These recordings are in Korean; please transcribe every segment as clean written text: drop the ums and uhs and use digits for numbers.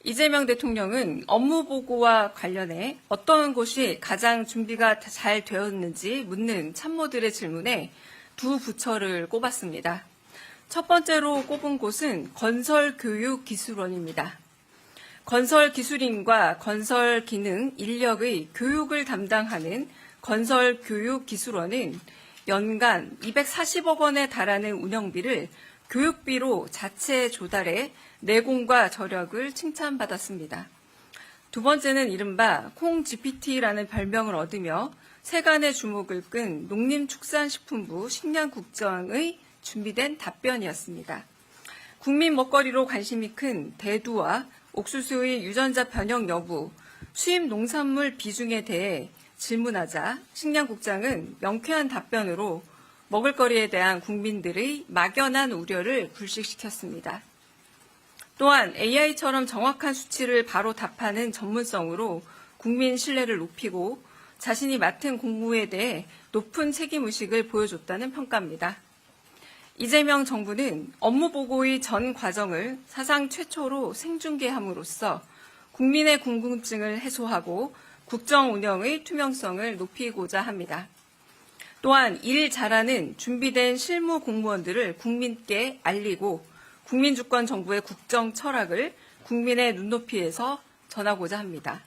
이재명 대통령은 업무 보고와 관련해 어떤 곳이 가장 준비가 잘 되었는지 묻는 참모들의 질문에 두 부처를 꼽았습니다. 첫 번째로 꼽은 곳은 건설교육기술원입니다. 건설기술인과 건설기능 인력의 교육을 담당하는 건설교육기술원은 연간 240억 원에 달하는 운영비를 교육비로 자체 조달해 내공과 저력을 칭찬받았습니다. 두 번째는 이른바 콩GPT라는 별명을 얻으며 세간의 주목을 끈 농림축산식품부 식량국장의 준비된 답변이었습니다. 국민 먹거리로 관심이 큰 대두와 옥수수의 유전자 변형 여부, 수입 농산물 비중에 대해 질문하자 식량국장은 명쾌한 답변으로 먹을거리에 대한 국민들의 막연한 우려를 불식시켰습니다. 또한 AI처럼 정확한 수치를 바로 답하는 전문성으로 국민 신뢰를 높이고 자신이 맡은 공무에 대해 높은 책임의식을 보여줬다는 평가입니다. 이재명 정부는 업무보고의 전 과정을 사상 최초로 생중계함으로써 국민의 궁금증을 해소하고 국정 운영의 투명성을 높이고자 합니다. 또한 일 잘하는 준비된 실무 공무원들을 국민께 알리고 국민주권 정부의 국정 철학을 국민의 눈높이에서 전하고자 합니다.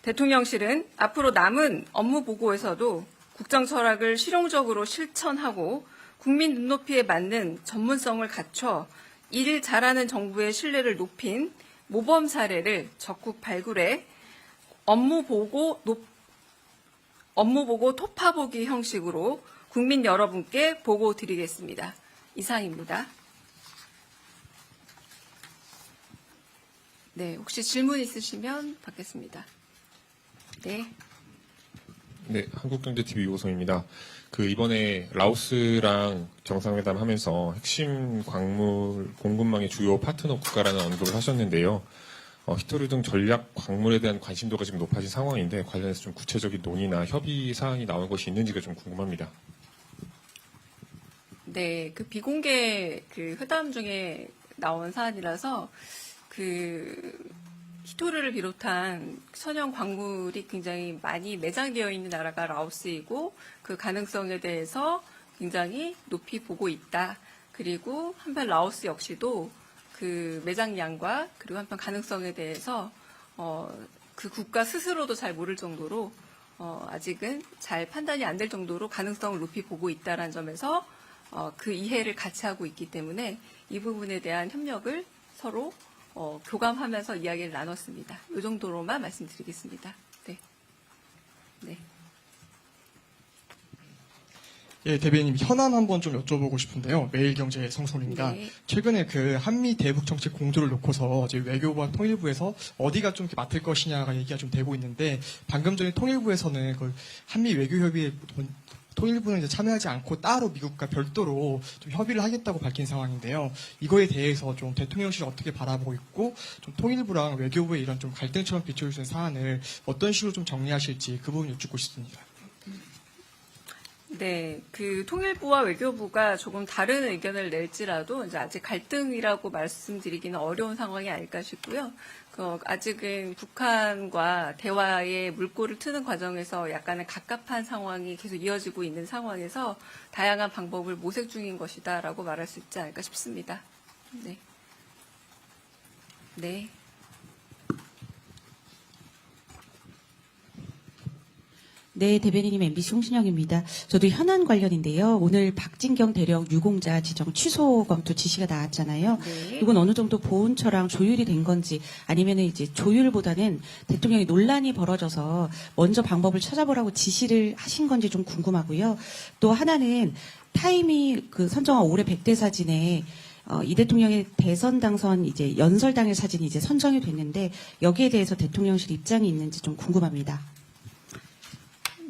대통령실은 앞으로 남은 업무 보고에서도 국정 철학을 실용적으로 실천하고 국민 눈높이에 맞는 전문성을 갖춰 일 잘하는 정부의 신뢰를 높인 모범 사례를 적극 발굴해 업무 보고 토파보기 형식으로 국민 여러분께 보고 드리겠습니다. 이상입니다. 네, 혹시 질문 있으시면 받겠습니다. 네. 네, 한국경제TV 이호성입니다. 이번에 라오스랑 정상회담 하면서 핵심 광물 공급망의 주요 파트너 국가라는 언급을 하셨는데요. 히토류 등 전략 광물에 대한 관심도가 지금 높아진 상황인데 관련해서 좀 구체적인 논의나 협의 사항이 나온 것이 있는지가 좀 궁금합니다. 네, 비공개 회담 중에 나온 사안이라서 히토류를 비롯한 천연 광물이 굉장히 많이 매장되어 있는 나라가 라오스이고 그 가능성에 대해서 굉장히 높이 보고 있다. 그리고 한편 라오스 역시도 그 매장량과 그리고 한편 가능성에 대해서 그 국가 스스로도 잘 모를 정도로 아직은 잘 판단이 안 될 정도로 가능성을 높이 보고 있다는 점에서 그 이해를 같이 하고 있기 때문에 이 부분에 대한 협력을 서로 교감하면서 이야기를 나눴습니다. 이 정도로만 말씀드리겠습니다. 네. 네. 예, 대변인 현안 한번 좀 여쭤보고 싶은데요. 매일경제 성송입니다. 네. 최근에 한미 대북 정책 공조를 놓고서 이제 외교부와 통일부에서 어디가 좀 맡을 것이냐가 얘기가 좀 되고 있는데 방금 전에 통일부에서는 한미 외교 협의에 통일부는 이제 참여하지 않고 따로 미국과 별도로 좀 협의를 하겠다고 밝힌 상황인데요. 이거에 대해서 좀 대통령실이 어떻게 바라보고 있고 좀 통일부랑 외교부의 이런 좀 갈등처럼 비춰주는 사안을 어떤 식으로 좀 정리하실지 그 부분 여쭙고 싶습니다. 네, 통일부와 외교부가 조금 다른 의견을 낼지라도 이제 아직 갈등이라고 말씀드리기는 어려운 상황이 아닐까 싶고요. 아직은 북한과 대화의 물꼬를 트는 과정에서 약간의 갑갑한 상황이 계속 이어지고 있는 상황에서 다양한 방법을 모색 중인 것이다라고 말할 수 있지 않을까 싶습니다. 네. 네. 네, 대변인님 MBC 홍신영입니다. 저도 현안 관련인데요. 오늘 박진경 대령 유공자 지정 취소 검토 지시가 나왔잖아요. 네. 이건 어느 정도 보훈처랑 조율이 된 건지 아니면 이제 조율보다는 대통령이 논란이 벌어져서 먼저 방법을 찾아보라고 지시를 하신 건지 좀 궁금하고요. 또 하나는 타임이 선정한 올해 100대 사진에 이 대통령의 대선 당선 이제 연설당일 사진이 이제 선정이 됐는데 여기에 대해서 대통령실 입장이 있는지 좀 궁금합니다.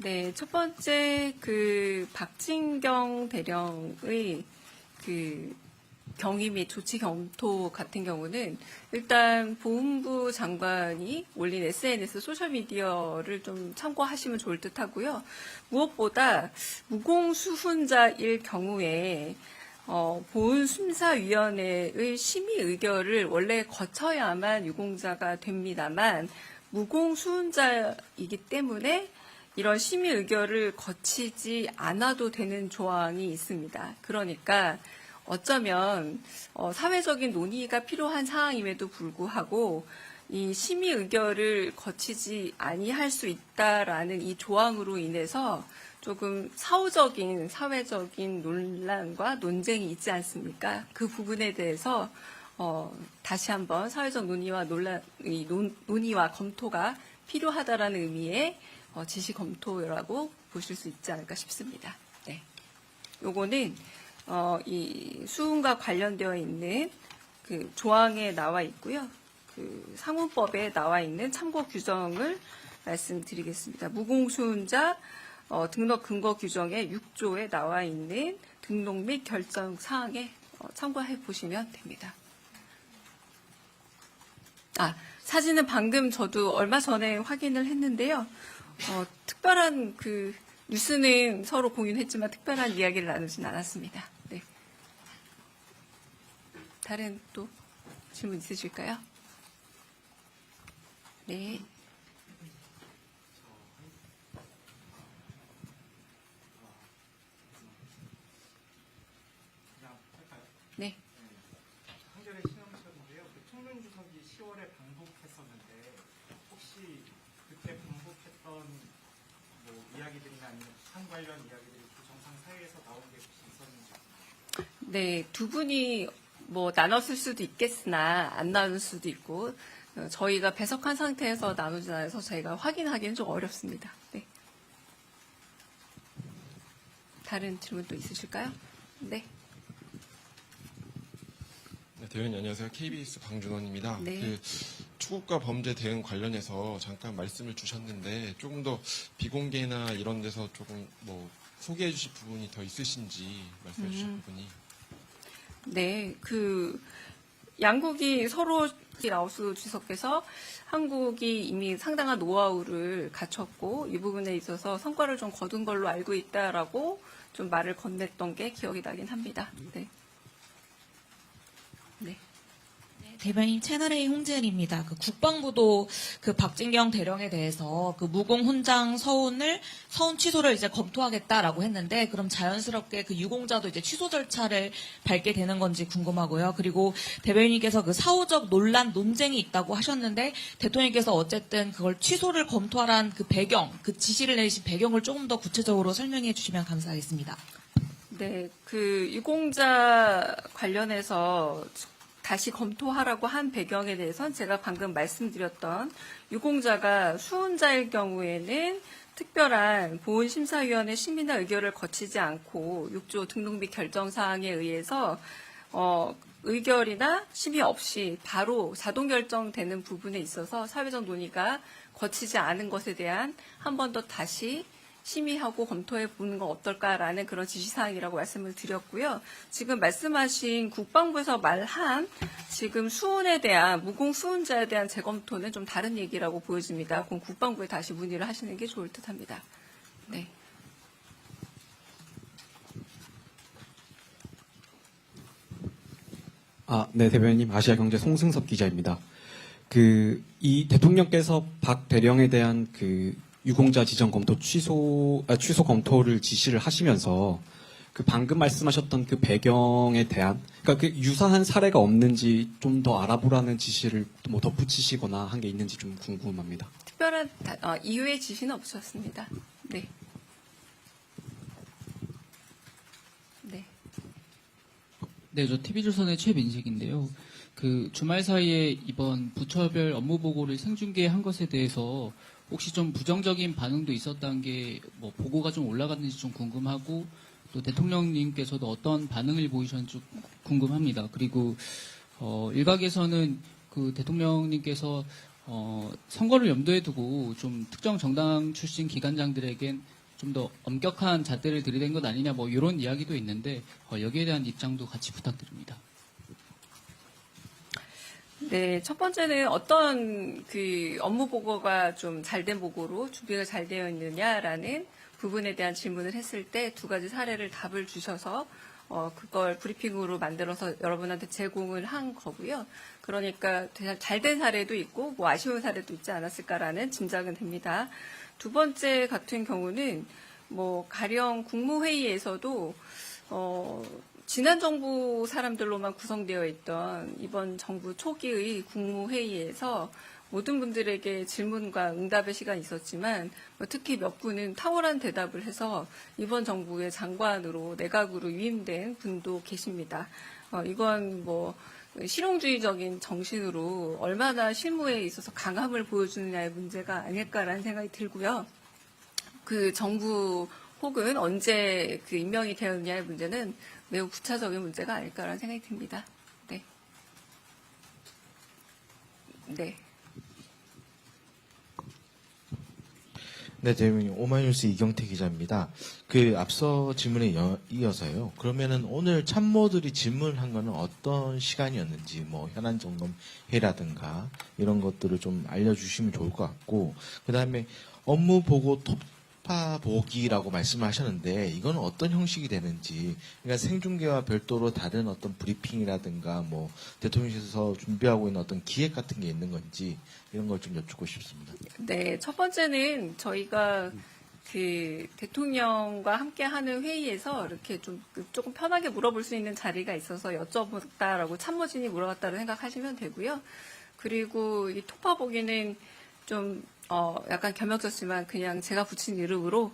네, 첫 번째 박진경 대령의 경위 및 조치 검토 같은 경우는 일단 보훈부 장관이 올린 SNS 소셜미디어를 좀 참고하시면 좋을 듯 하고요. 무엇보다 무공수훈자일 경우에 보훈심사위원회의 심의 의결을 원래 거쳐야만 유공자가 됩니다만 무공수훈자이기 때문에 이런 심의 의결을 거치지 않아도 되는 조항이 있습니다. 그러니까 어쩌면 사회적인 논의가 필요한 사항임에도 불구하고 이 심의 의결을 거치지 아니할 수 있다라는 이 조항으로 인해서 조금 사후적인 사회적인 논란과 논쟁이 있지 않습니까? 그 부분에 대해서 다시 한번 사회적 논의와 논의와 검토가 필요하다라는 의미의 지시 검토라고 보실 수 있지 않을까 싶습니다. 네. 요거는 이 수훈과 관련되어 있는 그 조항에 나와 있고요. 그 상훈법에 나와 있는 참고 규정을 말씀드리겠습니다. 무공수훈자 등록 근거 규정의 6조에 나와 있는 등록 및 결정 사항에 참고해 보시면 됩니다. 사진은 방금 저도 얼마 전에 확인을 했는데요. 특별한 그 뉴스는 서로 공유했지만 특별한 이야기를 나누진 않았습니다. 네. 다른 또 질문 있으실까요? 네. 네. 한겨레 신영철인데요. 총명 주석이 10월에 방북했었는데 혹시 그때 방북했던 뭐 이야기들이나 아니면 북한 관련 이야기들이 그 정상회의에서 나온 게 혹시 있었는지? 네, 두 분이 뭐 나눴을 수도 있겠으나 안 나눌 수도 있고 저희가 배석한 상태에서 나누지 않아서 저희가 확인하기는 좀 어렵습니다. 네. 다른 질문 또 있으실까요? 네. 네, 대변인 안녕하세요. KBS 방준원입니다. 네. 그 투국가 범죄 대응 관련해서 잠깐 말씀을 주셨는데 조금 더 비공개나 이런 데서 조금 뭐 소개해 주실 부분이 더 있으신지 말씀해 주실 부분이. 네, 양국이 서로 라오스 주석께서 한국이 이미 상당한 노하우를 갖췄고 이 부분에 있어서 성과를 좀 거둔 걸로 알고 있다라고 좀 말을 건넸던 게 기억이 나긴 합니다. 네. 네. 대변인 채널A 홍재은입니다. 그 국방부도 그 박진경 대령에 대해서 그 무공 훈장 서운 취소를 이제 검토하겠다라고 했는데 그럼 자연스럽게 그 유공자도 이제 취소 절차를 밟게 되는 건지 궁금하고요. 그리고 대변인께서 그 사후적 논란 논쟁이 있다고 하셨는데 대통령께서 어쨌든 그걸 취소를 검토하라는 그 배경, 그 지시를 내리신 배경을 조금 더 구체적으로 설명해 주시면 감사하겠습니다. 네, 그 유공자 관련해서 다시 검토하라고 한 배경에 대해서는 제가 방금 말씀드렸던 유공자가 수훈자일 경우에는 특별한 보훈심사위원회 심의나 의결을 거치지 않고 6조 등록 및 결정 사항에 의해서 의결이나 심의 없이 바로 자동 결정되는 부분에 있어서 사회적 논의가 거치지 않은 것에 대한 한 번 더 다시 심의하고 검토해 보는 건 어떨까라는 그런 지시사항이라고 말씀을 드렸고요. 지금 말씀하신 국방부에서 말한 지금 수훈에 대한 무공 수훈자에 대한 재검토는 좀 다른 얘기라고 보여집니다. 그럼 국방부에 다시 문의를 하시는 게 좋을 듯합니다. 네. 네, 대변인님, 아시아경제 송승섭 기자입니다. 이 대통령께서 박 대령에 대한 유공자 지정 검토 취소 검토를 지시를 하시면서 방금 말씀하셨던 그 배경에 대한, 그러니까 유사한 사례가 없는지 좀 더 알아보라는 지시를 뭐 덧붙이시거나 한 게 있는지 좀 궁금합니다. 특별한 이유의 지시는 없으셨습니다. 네. 네. 네, 저 TV조선의 최민식인데요. 그 주말 사이에 이번 부처별 업무 보고를 생중계한 것에 대해서 혹시 좀 부정적인 반응도 있었다는 게 뭐 보고가 좀 올라갔는지 좀 궁금하고 또 대통령님께서도 어떤 반응을 보이셨는지 궁금합니다. 그리고 일각에서는 그 대통령님께서 선거를 염두에 두고 좀 특정 정당 출신 기관장들에겐 좀 더 엄격한 잣대를 들이댄 것 아니냐 뭐 이런 이야기도 있는데 여기에 대한 입장도 같이 부탁드립니다. 네, 첫 번째는 어떤 그 업무 보고가 좀 잘된 보고로 준비가 잘 되어 있느냐라는 부분에 대한 질문을 했을 때 두 가지 사례를 답을 주셔서 그걸 브리핑으로 만들어서 여러분한테 제공을 한 거고요. 그러니까 잘 된 사례도 있고 뭐 아쉬운 사례도 있지 않았을까라는 짐작은 됩니다. 두 번째 같은 경우는 뭐 가령 국무회의에서도 지난 정부 사람들로만 구성되어 있던 이번 정부 초기의 국무회의에서 모든 분들에게 질문과 응답의 시간이 있었지만 특히 몇 분은 탁월한 대답을 해서 이번 정부의 장관으로 내각으로 위임된 분도 계십니다. 이건 뭐 실용주의적인 정신으로 얼마나 실무에 있어서 강함을 보여주느냐의 문제가 아닐까라는 생각이 들고요. 그 정부 혹은 언제 그 임명이 되었느냐의 문제는 매우 부차적인 문제가 아닐까라는 생각이 듭니다. 네. 네. 네, 대변인 오마이뉴스 이경태 기자입니다. 그 앞서 질문에 이어서요. 그러면은 오늘 참모들이 질문한 거는 어떤 시간이었는지, 뭐 현안 점검 회라든가 이런 것들을 좀 알려주시면 좋을 것 같고, 그 다음에 업무 보고 톱파 보기라고 말씀하셨는데 이건 어떤 형식이 되는지, 그러니까 생중계와 별도로 다른 어떤 브리핑이라든가 뭐 대통령실에서 준비하고 있는 어떤 기획 같은 게 있는 건지 이런 걸 좀 여쭙고 싶습니다. 네, 첫 번째는 저희가 그 대통령과 함께 하는 회의에서 이렇게 조금 편하게 물어볼 수 있는 자리가 있어서 여쭤봤다라고 참모진이 물어봤다고 생각하시면 되고요. 그리고 이 톱파 보기는 좀 약간 겸역졌지만 그냥 제가 붙인 이름으로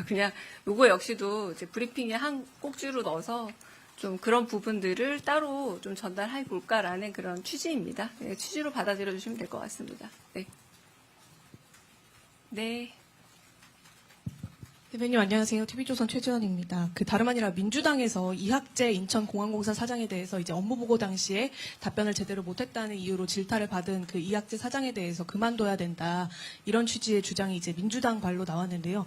그냥 요거 역시도 이제 브리핑에 한 꼭지로 넣어서 좀 그런 부분들을 따로 좀 전달해 볼까라는 그런 취지입니다. 네, 취지로 받아들여 주시면 될 것 같습니다. 네. 네. 대변인 안녕하세요. TV조선 최지원입니다. 다름 아니라 민주당에서 이학재 인천공항공사 사장에 대해서 이제 업무 보고 당시에 답변을 제대로 못했다는 이유로 질타를 받은 그 이학재 사장에 대해서 그만둬야 된다. 이런 취지의 주장이 이제 민주당 발로 나왔는데요.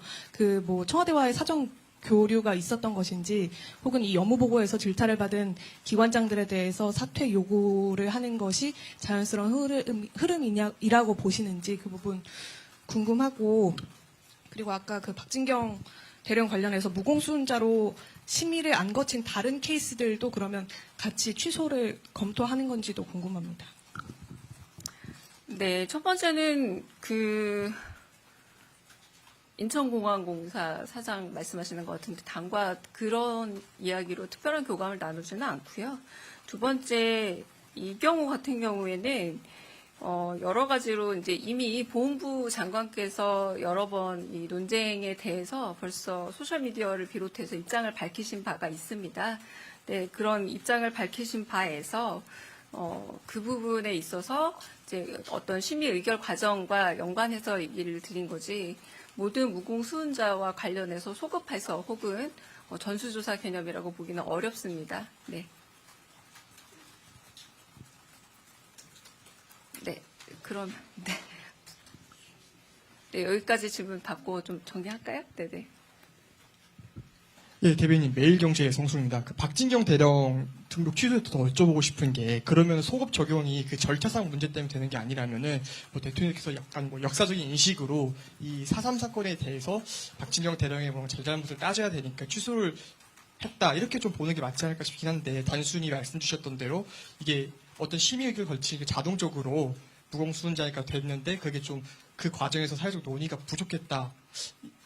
뭐 청와대와의 사정 교류가 있었던 것인지 혹은 이 업무 보고에서 질타를 받은 기관장들에 대해서 사퇴 요구를 하는 것이 자연스러운 흐름이라고 보시는지 그 부분 궁금하고, 그리고 아까 그 박진경 대령 관련해서 무공수훈자로 심의를 안 거친 다른 케이스들도 그러면 같이 취소를 검토하는 건지도 궁금합니다. 네, 첫 번째는 인천공항공사 사장 말씀하시는 것 같은데 당과 그런 이야기로 특별한 교감을 나누지는 않고요. 두 번째, 이 경우 같은 경우에는 여러 가지로 이제 이미 보훈부 장관께서 여러 번 이 논쟁에 대해서 벌써 소셜미디어를 비롯해서 입장을 밝히신 바가 있습니다. 네, 그런 입장을 밝히신 바에서 그 부분에 있어서 이제 어떤 심의 의결 과정과 연관해서 얘기를 드린 거지, 모든 무공수훈자와 관련해서 소급해서 혹은 전수조사 개념이라고 보기는 어렵습니다. 네. 네, 그럼 네, 여기까지 질문 받고 좀 정리할까요? 네네. 예, 대변인 매일경제의 성수입니다. 박진경 대령 등록 취소에 더 여쭤보고 싶은 게, 그러면 소급 적용이 그 절차상 문제 때문에 되는 게 아니라면은 뭐 대통령께서 약간 뭐 역사적인 인식으로 이 4.3 사건에 대해서 박진경 대령의 뭐 잘잘못을 따져야 되니까 취소를 했다, 이렇게 좀 보는 게 맞지 않을까 싶긴 한데, 단순히 말씀 주셨던 대로 이게 어떤 심의 의결 걸치기 자동적으로 무공수훈자니까 됐는데 그게 좀 그 과정에서 사회적 논의가 부족했다,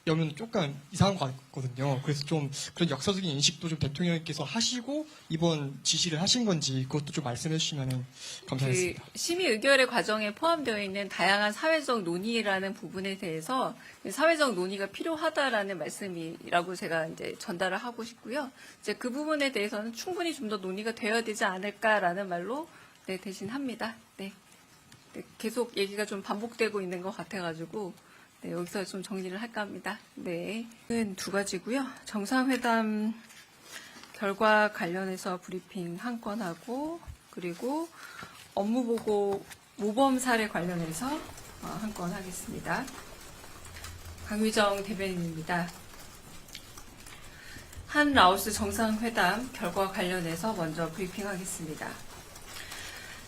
여면 조금 이상한 것 같거든요. 그래서 좀 그런 역사적인 인식도 좀 대통령께서 하시고 이번 지시를 하신 건지 그것도 좀 말씀해 주시면 감사하겠습니다. 심의 의결의 과정에 포함되어 있는 다양한 사회적 논의라는 부분에 대해서 사회적 논의가 필요하다라는 말씀이라고 제가 이제 전달을 하고 싶고요. 이제 그 부분에 대해서는 충분히 좀 더 논의가 되어야 되지 않을까라는 말로 네, 대신합니다. 네. 네, 계속 얘기가 좀 반복되고 있는 것 같아가지고 네, 여기서 좀 정리를 할까 합니다. 네. 두 가지고요. 정상회담 결과 관련해서 브리핑 한 건 하고, 그리고 업무보고 모범 사례 관련해서 한 건 하겠습니다. 강유정 대변인입니다. 한 라오스 정상회담 결과 관련해서 먼저 브리핑하겠습니다.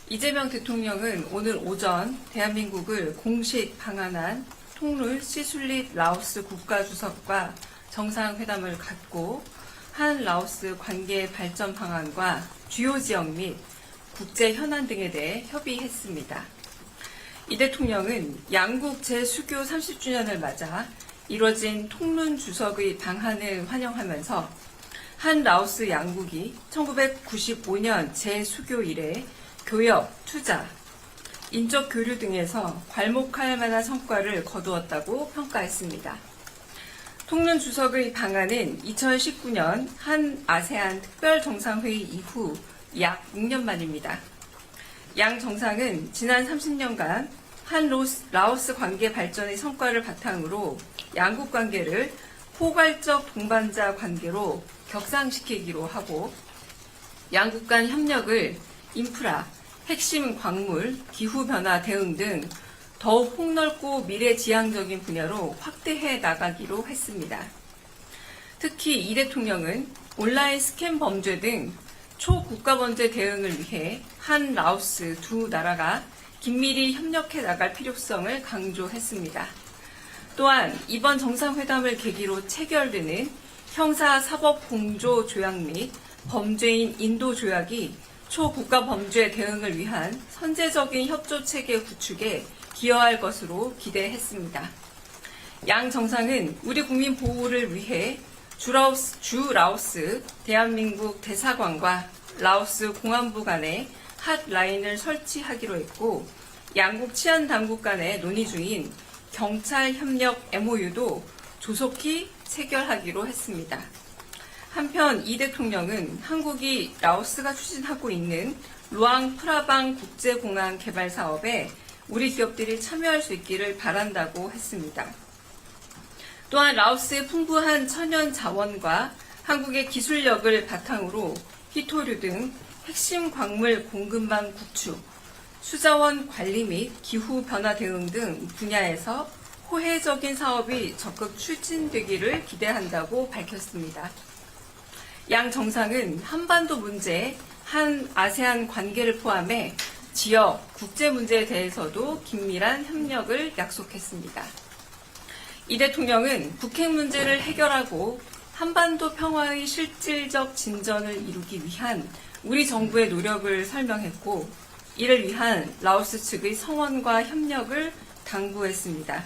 이재명 대통령은 오늘 오전 대한민국을 공식 방한한 통룰 시술릿 라오스 국가주석과 정상회담을 갖고 한 라오스 관계 발전 방안과 주요 지역 및 국제 현안 등에 대해 협의했습니다. 이 대통령은 양국 재수교 30주년을 맞아 이뤄진 통룬 주석의 방한을 환영하면서 한 라오스 양국이 1995년 재수교 이래 교역, 투자, 인적 교류 등에서 괄목할 만한 성과를 거두었다고 평가했습니다. 통룬 주석의 방한은 2019년 한 아세안 특별정상회의 이후 약 6년 만입니다. 양 정상은 지난 30년간 한 라오스 관계 발전의 성과를 바탕으로 양국 관계를 포괄적 동반자 관계로 격상시키기로 하고 양국 간 협력을 인프라, 핵심 광물, 기후변화 대응 등 더욱 폭넓고 미래지향적인 분야로 확대해 나가기로 했습니다. 특히 이 대통령은 온라인 스캠 범죄 등 초국가 범죄 대응을 위해 한 라오스 두 나라가 긴밀히 협력해 나갈 필요성을 강조했습니다. 또한 이번 정상회담을 계기로 체결되는 형사사법공조조약 및 범죄인 인도조약이 초국가 범죄 대응을 위한 선제적인 협조체계 구축에 기여할 것으로 기대했습니다. 양 정상은 우리 국민 보호를 위해 주 라오스 대한민국 대사관과 라오스 공안부 간에 핫라인을 설치하기로 했고 양국 치안당국 간에 논의 중인 경찰 협력 MOU도 조속히 체결하기로 했습니다. 한편 이 대통령은 한국이 라오스가 추진하고 있는 루앙 프라방 국제공항 개발 사업에 우리 기업들이 참여할 수 있기를 바란다고 했습니다. 또한 라오스의 풍부한 천연 자원과 한국의 기술력을 바탕으로 희토류 등 핵심 광물 공급망 구축, 수자원 관리 및 기후변화 대응 등 분야에서 호혜적인 사업이 적극 추진되기를 기대한다고 밝혔습니다. 양 정상은 한반도 문제, 한 아세안 관계를 포함해 지역, 국제 문제에 대해서도 긴밀한 협력을 약속했습니다. 이 대통령은 북핵 문제를 해결하고 한반도 평화의 실질적 진전을 이루기 위한 우리 정부의 노력을 설명했고 이를 위한 라오스 측의 성원과 협력을 당부했습니다.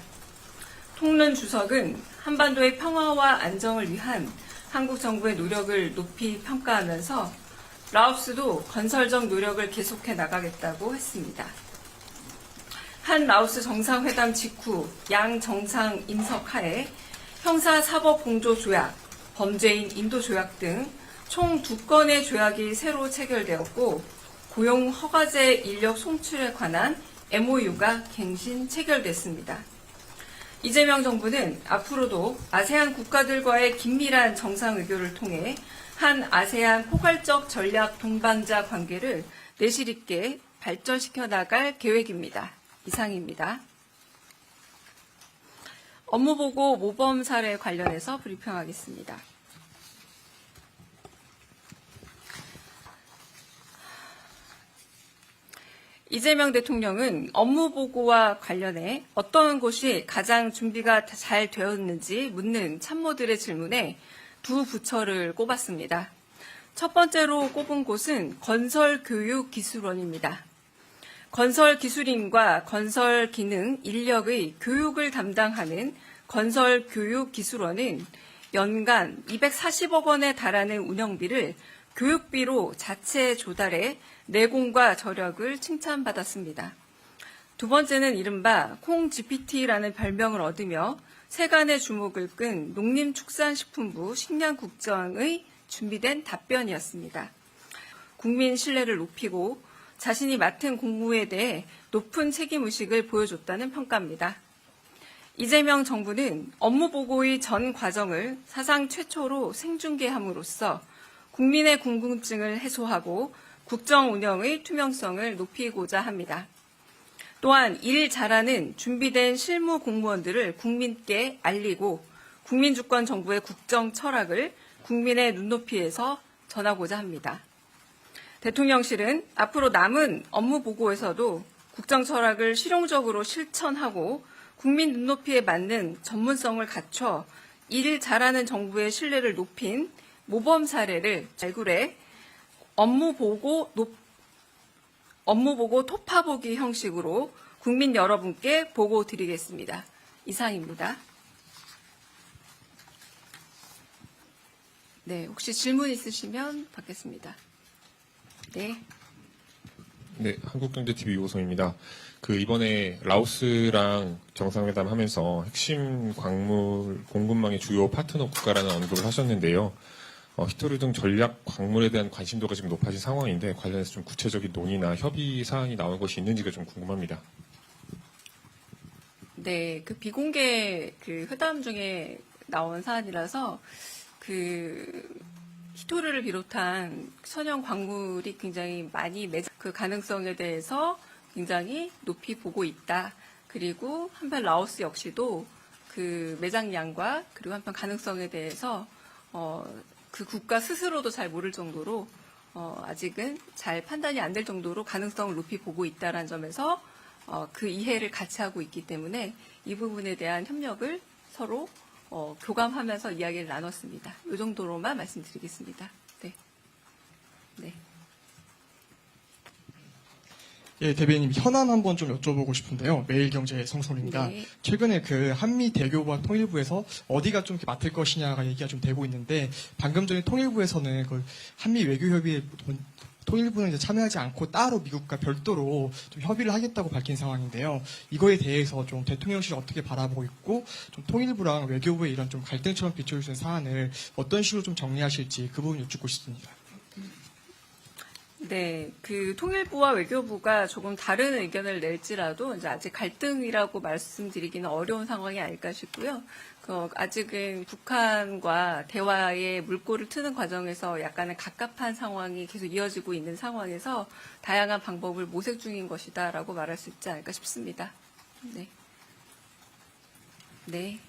통룬 주석은 한반도의 평화와 안정을 위한 한국 정부의 노력을 높이 평가하면서 라오스도 건설적 노력을 계속해 나가겠다고 했습니다. 한 라오스 정상회담 직후 양 정상 인석하에 형사사법공조조약, 범죄인 인도조약 등 총 2건의 조약이 새로 체결되었고 고용 허가제 인력 송출에 관한 MOU가 갱신 체결됐습니다. 이재명 정부는 앞으로도 아세안 국가들과의 긴밀한 정상외교를 통해 한 아세안 포괄적 전략 동반자 관계를 내실 있게 발전시켜 나갈 계획입니다. 이상입니다. 업무보고 모범 사례 관련해서 브리핑하겠습니다. 이재명 대통령은 업무보고와 관련해 어떤 곳이 가장 준비가 잘 되었는지 묻는 참모들의 질문에 두 부처를 꼽았습니다. 첫 번째로 꼽은 곳은 건설교육기술원입니다. 건설기술인과 건설기능 인력의 교육을 담당하는 건설교육기술원은 연간 240억 원에 달하는 운영비를 교육비로 자체 조달해 내공과 저력을 칭찬받았습니다. 두 번째는 이른바 콩GPT라는 별명을 얻으며 세간의 주목을 끈 농림축산식품부 식량국장의 준비된 답변이었습니다. 국민 신뢰를 높이고 자신이 맡은 공무에 대해 높은 책임의식을 보여줬다는 평가입니다. 이재명 정부는 업무보고의 전 과정을 사상 최초로 생중계함으로써 국민의 궁금증을 해소하고 국정 운영의 투명성을 높이고자 합니다. 또한 일 잘하는 준비된 실무 공무원들을 국민께 알리고 국민주권 정부의 국정 철학을 국민의 눈높이에서 전하고자 합니다. 대통령실은 앞으로 남은 업무 보고에서도 국정 철학을 실용적으로 실천하고 국민 눈높이에 맞는 전문성을 갖춰 일 잘하는 정부의 신뢰를 높인 모범 사례를 발굴해 업무 보고 토파보기 형식으로 국민 여러분께 보고 드리겠습니다. 이상입니다. 네, 혹시 질문 있으시면 받겠습니다. 네. 네, 한국경제TV 이호성입니다. 이번에 라오스랑 정상회담 하면서 핵심 광물 공급망의 주요 파트너 국가라는 언급을 하셨는데요. 히토류 등 전략 광물에 대한 관심도가 지금 높아진 상황인데 관련해서 좀 구체적인 논의나 협의 사항이 나온 것이 있는지가 좀 궁금합니다. 네, 비공개 회담 중에 나온 사안이라서 히토류를 비롯한 천연 광물이 굉장히 많이 그 가능성에 대해서 굉장히 높이 보고 있다. 그리고 한편 라오스 역시도 매장량과 그리고 한편 가능성에 대해서 그 국가 스스로도 잘 모를 정도로 아직은 잘 판단이 안 될 정도로 가능성을 높이 보고 있다는 점에서 그 이해를 같이 하고 있기 때문에 이 부분에 대한 협력을 서로 교감하면서 이야기를 나눴습니다. 이 정도로만 말씀드리겠습니다. 네. 네. 예, 대변인 현안 한번 좀 여쭤보고 싶은데요. 매일경제 성선입니다. 네. 최근에 한미 대교부와 통일부에서 어디가 좀 이렇게 맡을 것이냐가 얘기가 좀 되고 있는데 방금 전에 통일부에서는 한미 외교협의회 통일부는 이제 참여하지 않고 따로 미국과 별도로 좀 협의를 하겠다고 밝힌 상황인데요. 이거에 대해서 좀 대통령실이 어떻게 바라보고 있고 좀 통일부랑 외교부의 이런 좀 갈등처럼 비춰주는 사안을 어떤 식으로 좀 정리하실지 그 부분 여쭙고 싶습니다. 네, 통일부와 외교부가 조금 다른 의견을 낼지라도 이제 아직 갈등이라고 말씀드리기는 어려운 상황이 아닐까 싶고요. 아직은 북한과 대화의 물꼬를 트는 과정에서 약간의 갑갑한 상황이 계속 이어지고 있는 상황에서 다양한 방법을 모색 중인 것이다라고 말할 수 있지 않을까 싶습니다. 네. 네.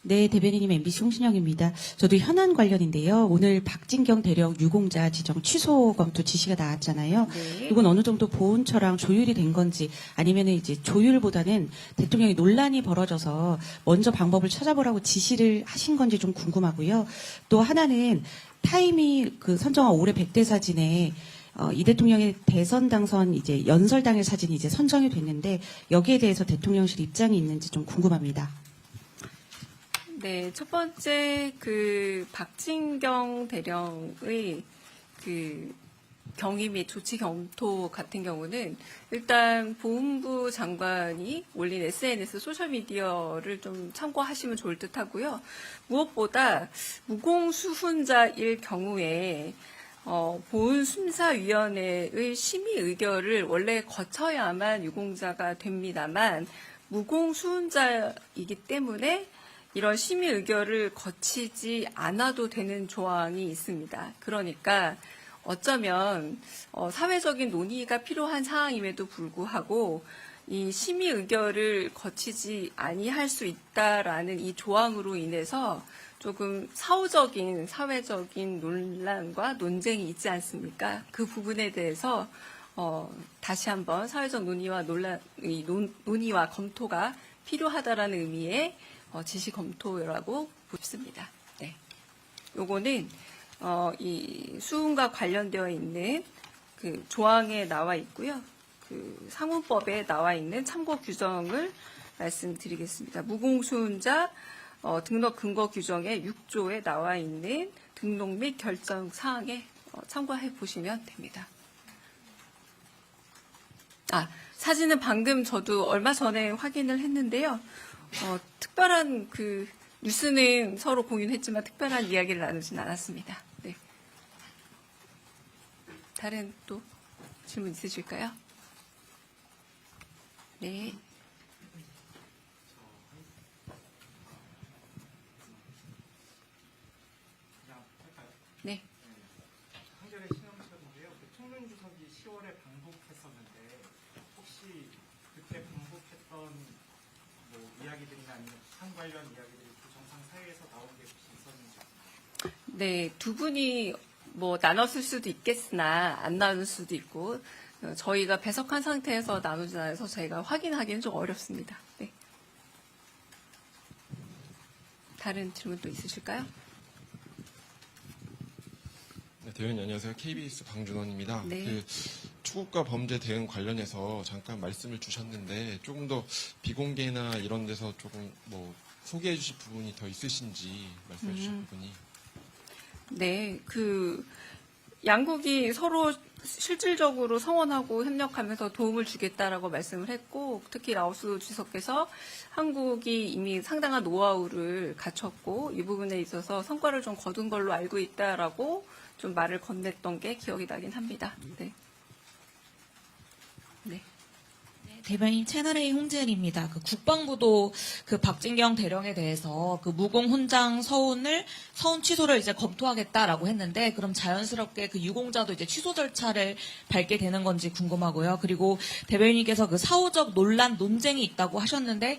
네, 대변인님 MBC 홍신영입니다. 저도 현안 관련인데요. 오늘 박진경 대령 유공자 지정 취소 검토 지시가 나왔잖아요. 네. 이건 어느 정도 보훈처랑 조율이 된 건지 아니면 이제 조율보다는 대통령이 논란이 벌어져서 먼저 방법을 찾아보라고 지시를 하신 건지 좀 궁금하고요. 또 하나는 타임이 선정한 올해 100대 사진에 이 대통령의 대선 당선 이제 연설 당일 사진이 이제 선정이 됐는데 여기에 대해서 대통령실 입장이 있는지 좀 궁금합니다. 네, 첫 번째 박진경 대령의 경위 및 조치 검토 같은 경우는 일단 보훈부 장관이 올린 SNS 소셜미디어를 좀 참고하시면 좋을 듯 하고요. 무엇보다 무공수훈자일 경우에 보훈심사위원회의 심의 의결을 원래 거쳐야만 유공자가 됩니다만 무공수훈자이기 때문에 이런 심의 의결을 거치지 않아도 되는 조항이 있습니다. 그러니까 어쩌면 사회적인 논의가 필요한 사항임에도 불구하고 이 심의 의결을 거치지 아니할 수 있다라는 이 조항으로 인해서 조금 사후적인 사회적인 논란과 논쟁이 있지 않습니까? 그 부분에 대해서 다시 한번 사회적 논의와 논의와 검토가 필요하다라는 의미의 지시 검토라고 보십니다. 네. 요거는 이 수훈과 관련되어 있는 조항에 나와 있고요. 상훈법에 나와 있는 참고 규정을 말씀드리겠습니다. 무공수훈자 등록 근거 규정의 6조에 나와 있는 등록 및 결정 사항에 참고해 보시면 됩니다. 사진은 방금 저도 얼마 전에 확인을 했는데요. 특별한 뉴스는 서로 공유했지만 특별한 이야기를 나누진 않았습니다. 네. 다른 또 질문 있으실까요? 네. 네. 한겨레 신영철인데요. 총련 주석이 10월에 방북했었는데 혹시 그때 방북했던 이야기들이나 아니면 북한 관련 이야기들이 정상회의에서 나온 게 혹시 있었는지? 네, 두 분이 나눴을 수도 있겠으나 안 나눌 수도 있고 저희가 배석한 상태에서 나누지 않아서 저희가 확인하기는 좀 어렵습니다. 네. 다른 질문도 있으실까요? 네, 대변인 안녕하세요. KBS 방준원입니다. 네. 그 투국가 범죄 대응 관련해서 잠깐 말씀을 주셨는데 조금 더 비공개나 이런 데서 조금 뭐 소개해 주실 부분이 더 있으신지 말씀해 주실 부분이. 네, 양국이 서로 실질적으로 성원하고 협력하면서 도움을 주겠다라고 말씀을 했고, 특히 라오스 주석께서 한국이 이미 상당한 노하우를 갖췄고 이 부분에 있어서 성과를 좀 거둔 걸로 알고 있다라고 좀 말을 건넸던 게 기억이 나긴 합니다. 네. 네. 대변인 채널A 홍지은입니다. 그 국방부도 그 박진경 대령에 대해서 그 무공 훈장 서운 취소를 이제 검토하겠다라고 했는데, 그럼 자연스럽게 그 유공자도 이제 취소 절차를 밟게 되는 건지 궁금하고요. 그리고 대변인께서 그 사후적 논쟁이 있다고 하셨는데,